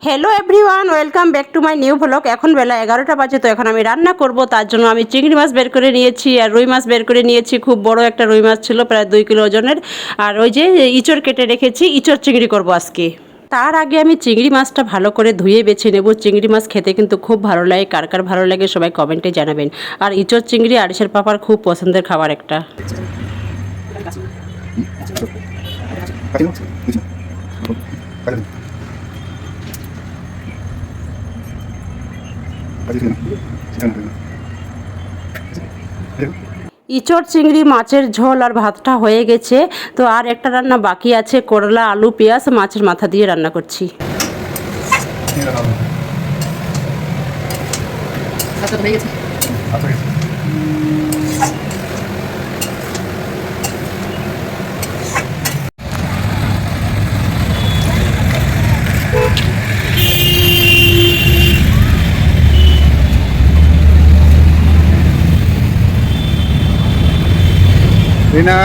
Hello everyone, welcome back to my new blog. এখন বেলা 11টা বাজে। তো এখন আমি রান্না করব, তার জন্য আমি চিংড়ি মাছ বের করে নিয়েছি আর রুই মাছ বের করে নিয়েছি। খুব বড় একটা রুই মাছ ছিল, প্রায় 2 কিলো ওজনের। আর ওই যে ইঁচড় কেটে রেখেছি, ইঁচড় চিংড়ি করব আজকে। তার আগে আমি চিংড়ি মাছটা ভালো করে ধুয়ে বেছে নেব। চিংড়ি মাছ খেতে কিন্তু খুব ভালো লাগে। কার কার ভালো লাগে সবাই কমেন্টে জানাবেন। আর ইঁচড় চিংড়ি আরিশের পাপার খুব পছন্দের খাবার একটা। ইঁচড় চিংড়ি মাছের ঝোল আর ভাতটা হয়ে গেছে। তো আর একটা রান্না বাকি আছে, করলা আলু পেঁয়াজ মাছের মাথা দিয়ে রান্না করছি। Rina.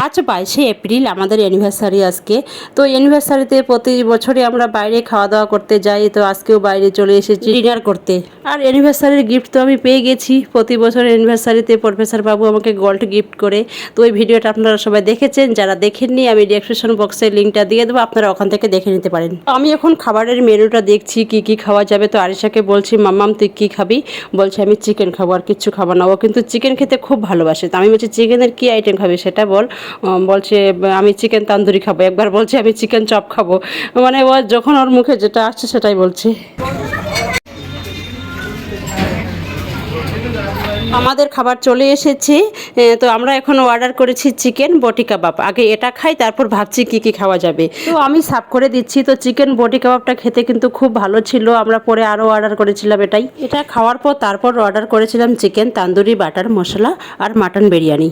আজ 22শে এপ্রিল, আমাদের অ্যানিভার্সারি আজকে। তো অ্যানিভার্সারিতে প্রতি বছরই আমরা বাইরে খাওয়া দাওয়া করতে যাই। তো আজকেও বাইরে চলে এসেছি ডিনার করতে। আর অ্যানিভার্সারির গিফট তো আমি পেয়ে গেছি। প্রতি বছর অ্যানিভার্সারিতে প্রফেসর বাবু আমাকে গোল্ড গিফট করে। তো ওই ভিডিওটা আপনারা সবাই দেখেছেন, যারা দেখেননি আমি ডেসক্রিপশন বক্সে লিঙ্কটা দিয়ে দেবো, আপনারা ওখান থেকে দেখে নিতে পারেন। আমি এখন খাবারের মেনুটা দেখছি কি কি খাওয়া যাবে। তো আরিশাকে বলছি, মাম্মাম তুই কী খাবি? বলছে আমি চিকেন খাবো, আর কিচ্ছু খাবো না। ও কিন্তু চিকেন খেতে খুব ভালোবাসে। তো আমি বলছি চিকেনের কী আইটেম খাবি সেটা বল। বলছে আমি চিকেন তান্দুরি খাবো, একবার বলছে আমি চিকেন চপ খাবো। মানে ও যখন ওর মুখে যেটা আসছে সেটাই বলছে। আমাদের খাবার চলে এসেছে। তো আমরা এখন অর্ডার করেছি চিকেন বটি কাবাব। আগে এটা খাই, তারপর ভাবছি কি কি খাওয়া যাবে। তো আমি সার্ভ করে দিচ্ছি। তো চিকেন বটি কাবাবটা খেতে কিন্তু খুব ভালো ছিল। আমরা পরে আরও অর্ডার করেছিলাম এটা খাওয়ার পর তারপর অর্ডার করেছিলাম চিকেন তান্দুরি বাটার মশলা আর মাটন বিরিয়ানি।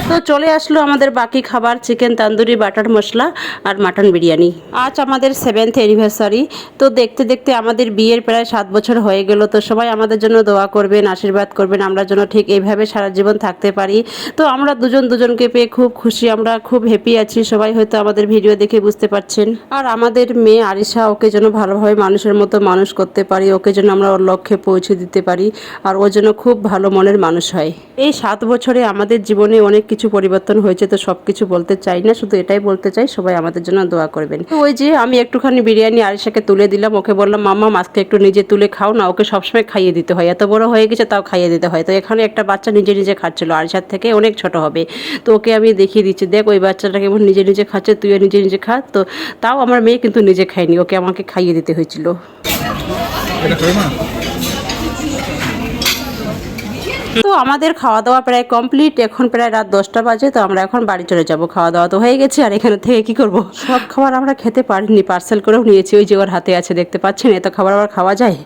তো চলে আসলো আমাদের বাকি খাবার, চিকেন তান্দুরি বাটার মশলা আর মাটন বিরিয়ানি। আজ আমাদের 7th অ্যানিভার্সারি। তো দেখতে দেখতে আমাদের বিয়ের প্রায় 7 বছর হয়ে গেল। তো সবাই আমাদের জন্য দোয়া করবেন, আশীর্বাদ করবেন, আমরা যেন ঠিক এইভাবে সারা জীবন থাকতে পারি। তো আমরা দুজনকে পেয়ে খুব খুশি, আমরা খুব হ্যাপি আছি। সবাই হয়তো আমাদের ভিডিও দেখে বুঝতে পারছেন। আর আমাদের মেয়ে আরিশা, ওকে যেন ভালোভাবে মানুষের মতো মানুষ করতে পারি, ওকে যেন আমরা ওর লক্ষ্যে পৌঁছে দিতে পারি, আর ও যেন খুব ভালো মনের মানুষ হয়। এই 7 বছরে আমাদের জীবনে অনেক কিছু পরিবর্তন হয়েছে। তো সব কিছু বলতে চাই না, শুধু এটাই বলতে চাই সবাই আমাদের জন্য দোয়া করবেন। তো ওই যে আমি একটুখানি বিরিয়ানি আরিশাকে তুলে দিলাম। ওকে বললাম মাম্মা আজকে একটু নিজে তুলে খাও না। ওকে সবসময় খাইয়ে দিতে হয়, এত বড় হয়ে গেছে তাও খাইয়ে দিতে হয়। তো এখানে একটা বাচ্চা নিজে নিজে খাচ্ছিল, আরিশার থেকে অনেক ছোট হবে। তো ওকে আমি দেখিয়ে দিচ্ছি, দেখ ওই বাচ্চাটা কেমন নিজে নিজে খাচ্ছে, তুইও নিজে নিজে খা। তো তাও আমার মেয়ে কিন্তু নিজে খায়নি, ওকে আমাকে খাইয়ে দিতে হয়েছিল। তো আমাদের খাওয়া দাওয়া প্রায় কমপ্লিট। এখন প্রায় রাত 10টা বাজে। তো আমরা এখন বাড়ি চলে যাব। খাওয়া দাওয়া তো হয়ে গেছে। আর এখানে থেকে কি করব, সব খাবার আমরা খেতে পারিনি, পার্সেল করেও নিয়েছি। ওই যে ওর হাতে আছে, দেখতে পাচ্ছেন। এত খাবার আবার খাওয়া যায়?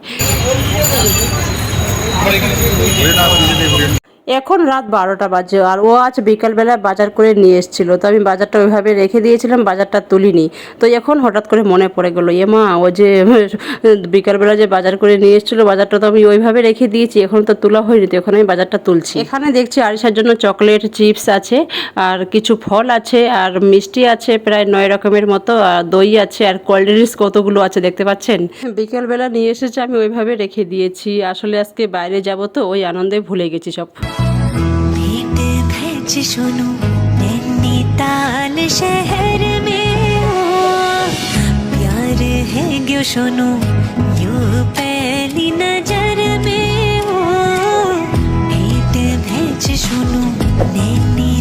এখন রাত 12টা বাজে। আর ও আজ বিকালবেলা বাজার করে নিয়ে এসেছিল। তো আমি বাজারটা ওইভাবে রেখে দিয়েছিলাম, বাজারটা তুলিনি। তো এখন হঠাৎ করে মনে পড়ে গেলো, মা ও যে বিকালবেলা যে বাজার করে নিয়ে এসেছিলো, বাজারটা তো আমি ওইভাবে রেখে দিয়েছি, এখন তো তোলা হয়নি। তো এখন আমি বাজারটা তুলছি। এখানে দেখছি আরিশার জন্য চকলেট চিপস আছে, আর কিছু ফল আছে, আর মিষ্টি আছে প্রায় 9 রকমের মতো, আর দই আছে, আর কোল্ড ড্রিঙ্কস কতগুলো আছে দেখতে পাচ্ছেন। বিকালবেলা নিয়ে এসেছে, আমি ওইভাবে রেখে দিয়েছি। আসলে আজকে বাইরে যাব, তো ওই আনন্দে ভুলে গেছি সব। सुनो नैनीताल शहर में प्यार है क्यों सुनो यूं पहली नजर में नैनी